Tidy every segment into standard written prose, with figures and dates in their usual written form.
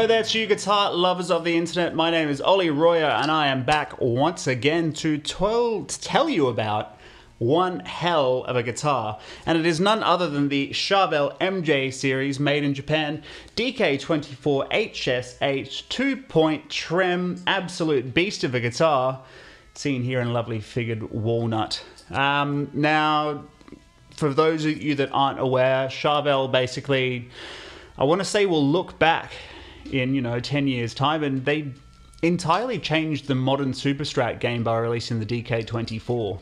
Hello there to you guitar lovers of the internet. My name is Ollie Royer and I am back once again to tell you about one hell of a guitar. And it is none other than the Charvel MJ series made in Japan, DK24 HSH 2-point trem, absolute beast of a guitar, seen here in lovely figured walnut. Now, for those of you that aren't aware, Charvel basically, I want to say, will look back in 10 years time, and they entirely changed the modern Super Strat game by releasing the DK24.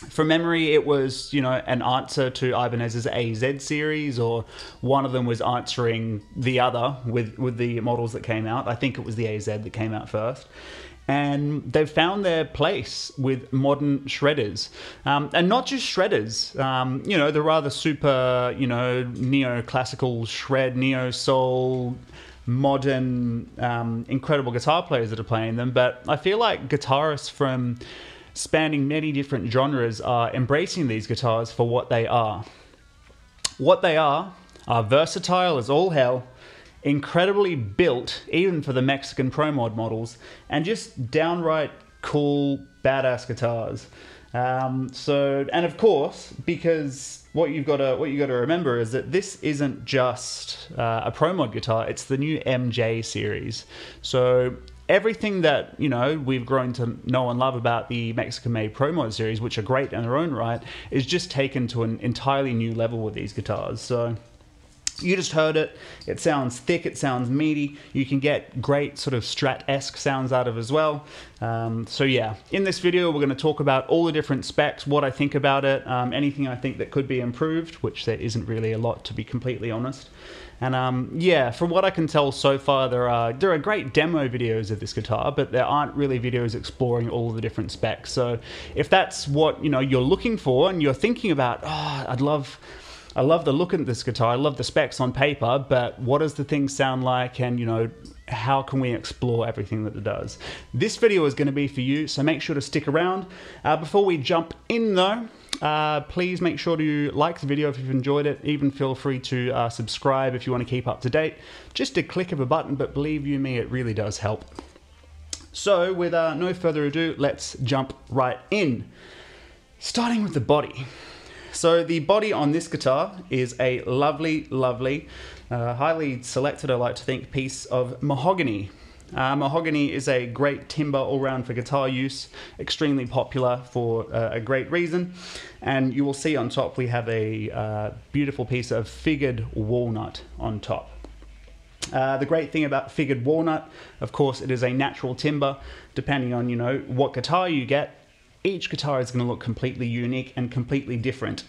From memory, it was an answer to Ibanez's AZ series, or one of them was answering the other with the models that came out. I think it was the AZ that came out first. And they've found their place with modern shredders. And not just shredders, the rather super, neoclassical shred, neo-soul, modern, incredible guitar players that are playing them. But I feel like guitarists from spanning many different genres are embracing these guitars for what they are. What they are versatile as all hell, incredibly built, even for the Mexican Pro Mod models, and just downright cool, badass guitars. And of course, because what you got to remember is that this isn't just a Pro Mod guitar; it's the new MJ series. So everything that we've grown to know and love about the Mexican-made Pro Mod series, which are great in their own right, is just taken to an entirely new level with these guitars. So you just heard it. It sounds thick, it sounds meaty. You can get great sort of Strat-esque sounds out of it as well. So yeah, in this video we're going to talk about all the different specs, what I think about it, anything I think that could be improved, which there isn't really a lot, to be completely honest. And yeah, from what I can tell so far, there are great demo videos of this guitar, but there aren't really videos exploring all of the different specs. So if that's what you're looking for and you're thinking about, I love the look of this guitar, I love the specs on paper, but what does the thing sound like, and how can we explore everything that it does? This video is going to be for you, so make sure to stick around. Before we jump in though, please make sure to like the video if you've enjoyed it. Even feel free to subscribe if you want to keep up to date. Just a click of a button, but believe you me, it really does help. So with no further ado, let's jump right in. Starting with the body. So the body on this guitar is a lovely, lovely, highly selected, I like to think, piece of mahogany. Mahogany is a great timber all-round for guitar use, extremely popular for a great reason. And you will see on top we have a beautiful piece of figured walnut on top. The great thing about figured walnut, of course, it is a natural timber. Depending on what guitar you get, each guitar is going to look completely unique and completely different.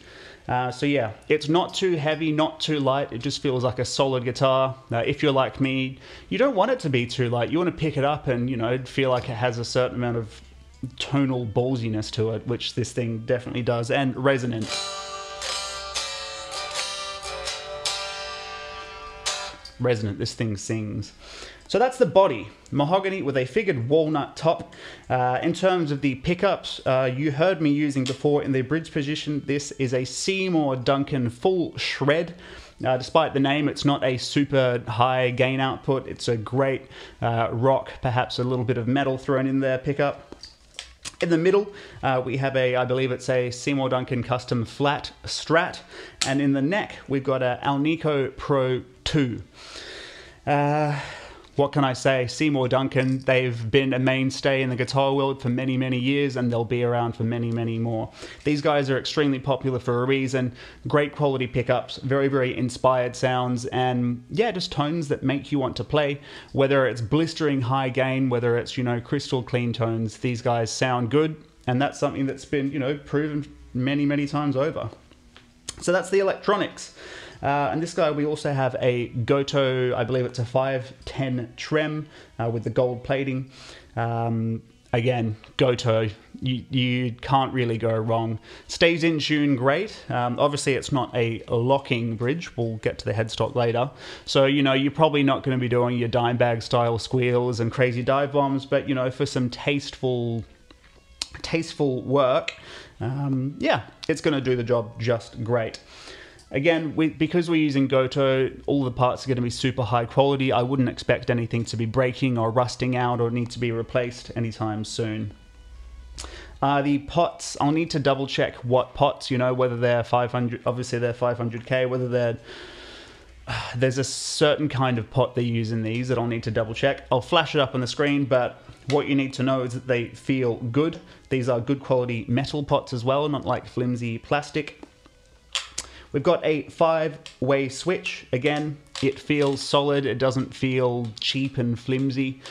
So yeah, it's not too heavy, not too light. It just feels like a solid guitar. If you're like me, you don't want it to be too light. You want to pick it up and feel like it has a certain amount of tonal ballsiness to it, which this thing definitely does, and resonance. Resonant, this thing sings. So that's the body, mahogany with a figured walnut top. In terms of the pickups, you heard me using before in the bridge position, this is a Seymour Duncan full shred. Despite the name, it's not a super high gain output. It's a great rock, perhaps a little bit of metal thrown in there pickup. In the middle, we have I believe it's a Seymour Duncan custom flat Strat. And in the neck, we've got a Alnico Pro 2. What can I say? Seymour Duncan, they've been a mainstay in the guitar world for many, many years, and they'll be around for many, many more. These guys are extremely popular for a reason. Great quality pickups, very, very inspired sounds, and yeah, just tones that make you want to play. Whether it's blistering high gain, whether it's, crystal clean tones, these guys sound good, and that's something that's been, proven many, many times over. So that's the electronics. And this guy, we also have a Goto, I believe it's a 510 trem with the gold plating. Again, Goto, you can't really go wrong. Stays in tune great. Obviously, it's not a locking bridge. We'll get to the headstock later. So, you're probably not going to be doing your Dimebag style squeals and crazy dive bombs, but, for some tasteful work, yeah, it's going to do the job just great. Again, because we're using Goto, all the parts are going to be super high quality. I wouldn't expect anything to be breaking or rusting out or need to be replaced anytime soon. The pots, I'll need to double check what pots, you know, whether they're 500, obviously they're 500K, whether they're, there's a certain kind of pot they use in these that I'll need to double check. I'll flash it up on the screen, but what you need to know is that they feel good. These are good quality metal pots as well, not like flimsy plastic. We've got a 5-way switch. Again, it feels solid. It doesn't feel cheap and flimsy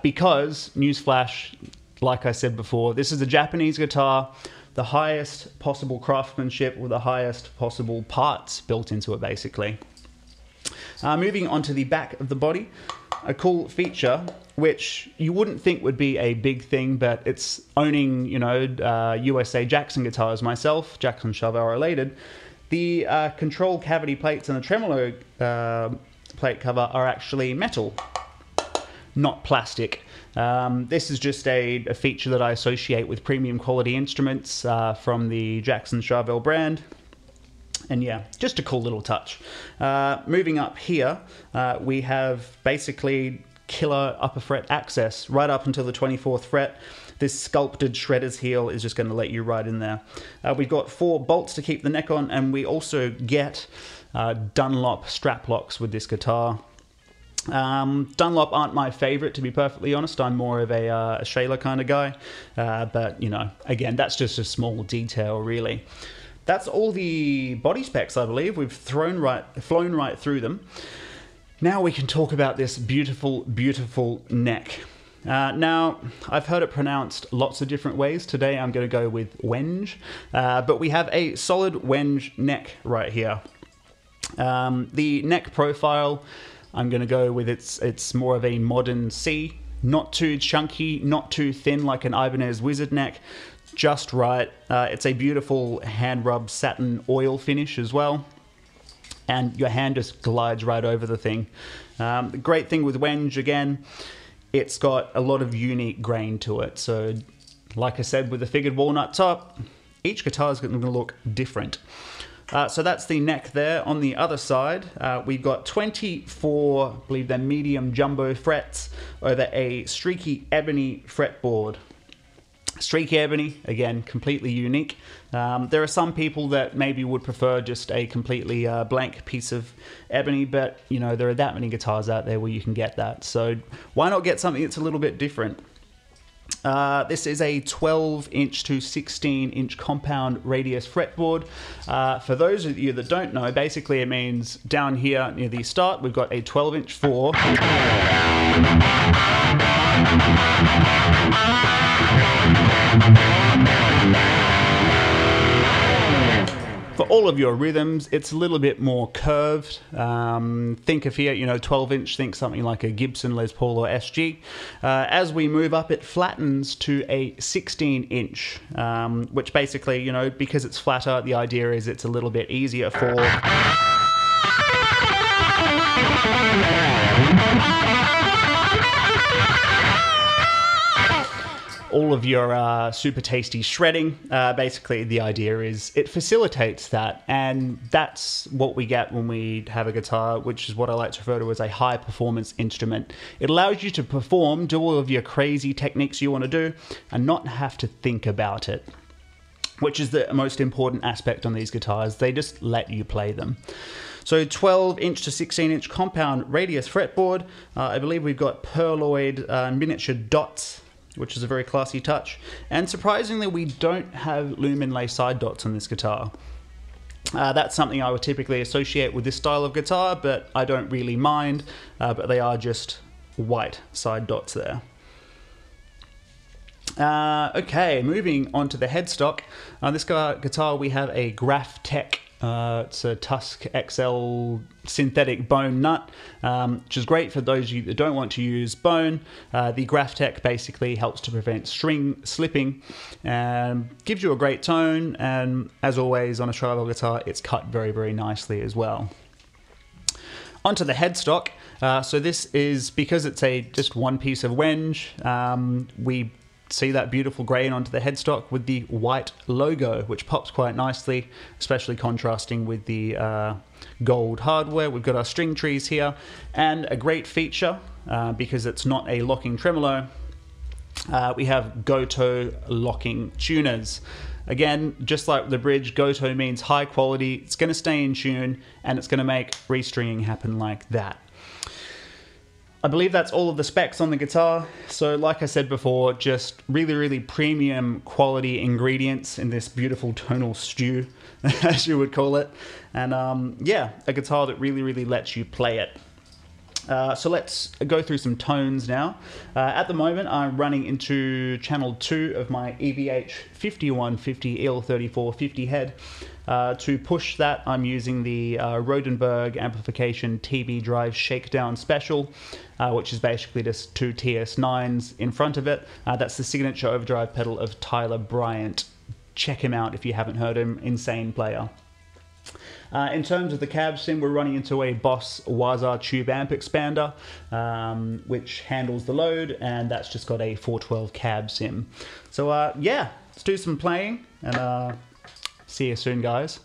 because, newsflash, like I said before, this is a Japanese guitar, the highest possible craftsmanship with the highest possible parts built into it, basically. Moving on to the back of the body, a cool feature, which you wouldn't think would be a big thing, but it's owning, you know, USA Jackson guitars myself, Jackson Charvel related. The control cavity plates and the tremolo plate cover are actually metal, not plastic. This is just a feature that I associate with premium quality instruments from the Jackson Charvel brand. And yeah, just a cool little touch. Moving up here, we have basically killer upper fret access right up until the 24th fret. This sculpted shredder's heel is just going to let you right in there. We've got 4 bolts to keep the neck on, and we also get Dunlop strap locks with this guitar. Dunlop aren't my favorite, to be perfectly honest. I'm more of a Shaler kind of guy, but you know, again, that's just a small detail, really. That's all the body specs, I believe. We've flown right through them. Now we can talk about this beautiful, beautiful neck. Now, I've heard it pronounced lots of different ways. Today I'm going to go with wenge, but we have a solid wenge neck right here. The neck profile, I'm going to go with it's more of a modern C, not too chunky, not too thin like an Ibanez Wizard neck, just right. It's a beautiful hand rub satin oil finish as well, and your hand just glides right over the thing. The great thing with wenge, again, it's got a lot of unique grain to it. So, like I said, with the figured walnut top, each guitar is going to look different. So that's the neck there. On the other side, we've got 24, I believe they're medium jumbo frets over a streaky ebony fretboard. Streaky ebony, again, completely unique. There are some people that maybe would prefer just a completely blank piece of ebony, but you know, there are that many guitars out there where you can get that. So why not get something that's a little bit different? This is a 12-inch to 16-inch compound radius fretboard. For those of you that don't know, basically it means down here near the start, we've got a 12-inch 4. For all of your rhythms, it's a little bit more curved. Think of here, you know, 12-inch, think something like a Gibson Les Paul or SG. As we move up, it flattens to a 16-inch, which basically, you know, because it's flatter, the idea is it's a little bit easier for... all of your super tasty shredding. Basically, the idea is it facilitates that, and that's what we get when we have a guitar, which is what I like to refer to as a high performance instrument. It allows you to perform, do all of your crazy techniques you want to do, and not have to think about it, which is the most important aspect on these guitars. They just let you play them. So 12-inch to 16-inch compound radius fretboard. I believe we've got pearloid miniature dots, which is a very classy touch. And surprisingly, we don't have lumen lay side dots on this guitar. That's something I would typically associate with this style of guitar, but I don't really mind, but they are just white side dots there. Okay, moving on to the headstock. This guitar, we have a Graph Tech. It's a Tusk XL synthetic bone nut, which is great for those of you that don't want to use bone. The Graph Tech basically helps to prevent string slipping and gives you a great tone, and as always on a Charvel guitar, it's cut very, very nicely as well. Onto the headstock. So this is, because it's just one piece of wenge, we see that beautiful grain onto the headstock with the white logo, which pops quite nicely, especially contrasting with the gold hardware. We've got our string trees here, and a great feature, because it's not a locking tremolo, we have Goto locking tuners. Again, just like the bridge, Goto means high quality, it's going to stay in tune, and it's going to make restringing happen like that. I believe that's all of the specs on the guitar. So like I said before, just really, really premium quality ingredients in this beautiful tonal stew, as you would call it. And yeah, a guitar that really, really lets you play it. So let's go through some tones now. At the moment, I'm running into channel 2 of my EVH 5150 EL3450 head. To push that, I'm using the Rodenberg amplification TV drive Shakedown special, which is basically just 2 TS9s in front of it. That's the signature overdrive pedal of Tyler Bryant. Check him out if you haven't heard him, insane player. In terms of the cab sim, we're running into a Boss WAZA tube amp expander, which handles the load, and that's just got a 412 cab sim. So yeah, let's do some playing, and see you soon, guys.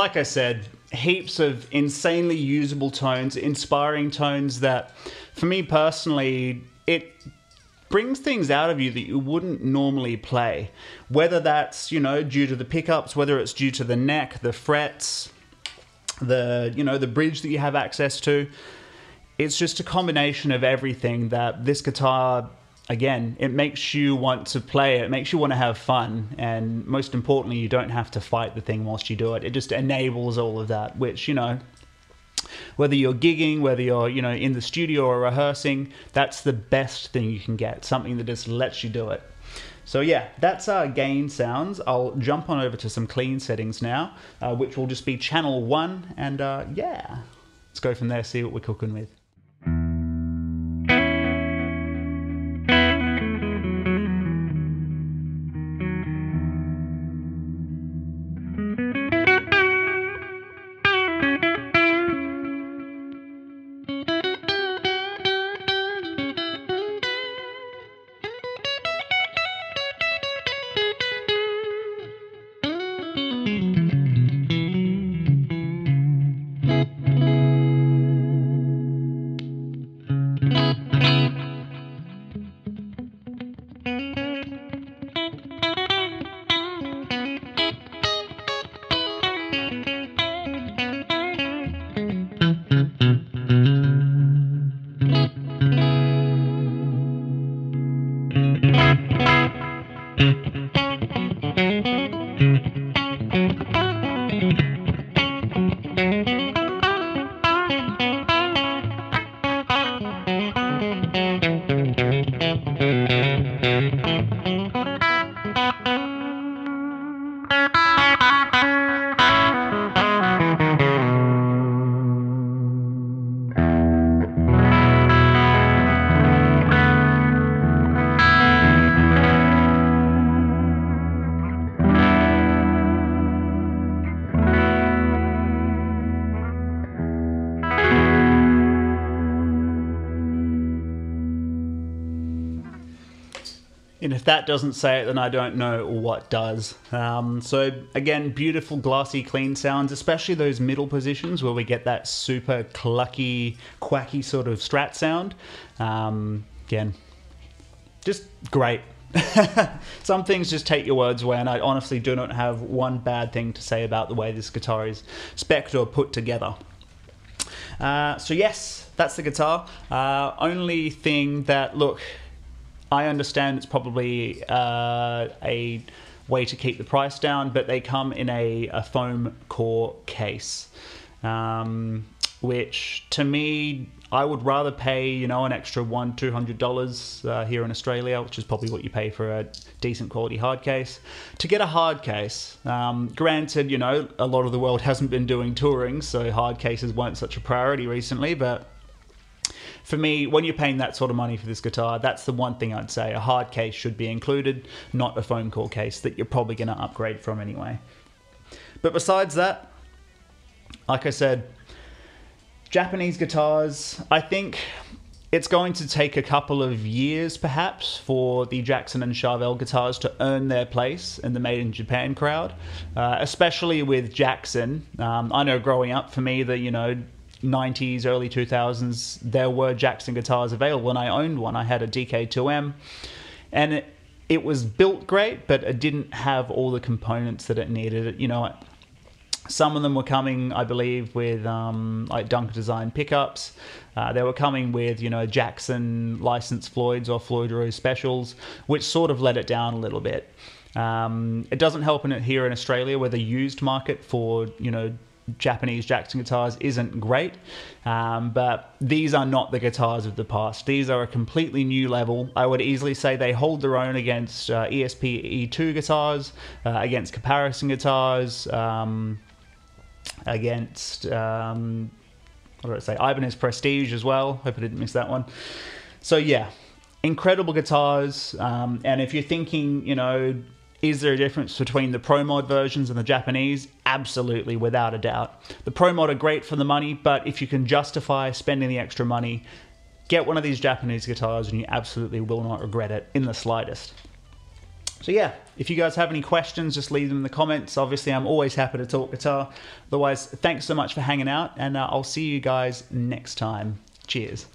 like I said, heaps of insanely usable tones, inspiring tones that, for me personally, it brings things out of you that you wouldn't normally play. Whether that's, you know, due to the pickups, whether it's due to the neck, the frets, the, you know, the bridge that you have access to. It's just a combination of everything that this guitar, again, it makes you want to play it makes you want to have fun, and most importantly, you don't have to fight the thing whilst you do it. It just enables all of that, which, you know, whether you're gigging, whether you're, you know, in the studio or rehearsing, that's the best thing you can get, something that just lets you do it. So yeah, that's our gain sounds. I'll jump on over to some clean settings now, which will just be channel 1, and yeah, let's go from there, see what we're cooking with. And if that doesn't say it, then I don't know what does. So again, beautiful glossy clean sounds, especially those middle positions where we get that super clucky, quacky sort of strat sound. Again, just great. Some things just take your words away, and I honestly do not have one bad thing to say about the way this guitar is spec'd or put together. So yes, that's the guitar. Only thing that, look, I understand it's probably a way to keep the price down, but they come in a foam core case, which to me, I would rather pay, you know, an extra $100–200 here in Australia, which is probably what you pay for a decent quality hard case, to get a hard case. Granted, you know, a lot of the world hasn't been doing touring, so hard cases weren't such a priority recently, but for me, when you're paying that sort of money for this guitar, that's the one thing I'd say. A hard case should be included, not a foam core case that you're probably going to upgrade from anyway. But besides that, like I said, Japanese guitars, I think it's going to take a couple of years perhaps for the Jackson and Charvel guitars to earn their place in the Made in Japan crowd, especially with Jackson. I know growing up, for me, the, you know, 90s, early 2000s, there were Jackson guitars available, and I owned one. I had a DK2M, and it was built great, but it didn't have all the components that it needed. You know, some of them were coming, I believe, with like Dunker design pickups. They were coming with, you know, Jackson licensed Floyds or Floyd Rose specials, which sort of let it down a little bit. It doesn't help here in Australia, where the used market for, you know, Japanese Jackson guitars isn't great, but these are not the guitars of the past. These are a completely new level. I would easily say they hold their own against ESP E2 guitars, against comparison guitars, against what did I say, Ibanez Prestige as well. Hope I didn't miss that one. So yeah, incredible guitars. And if you're thinking, you know, is there a difference between the Pro Mod versions and the Japanese? Absolutely, without a doubt. The Pro Mod are great for the money, but if you can justify spending the extra money, get one of these Japanese guitars and you absolutely will not regret it in the slightest. So yeah, if you guys have any questions, just leave them in the comments. Obviously, I'm always happy to talk guitar. Otherwise, thanks so much for hanging out, and I'll see you guys next time. Cheers.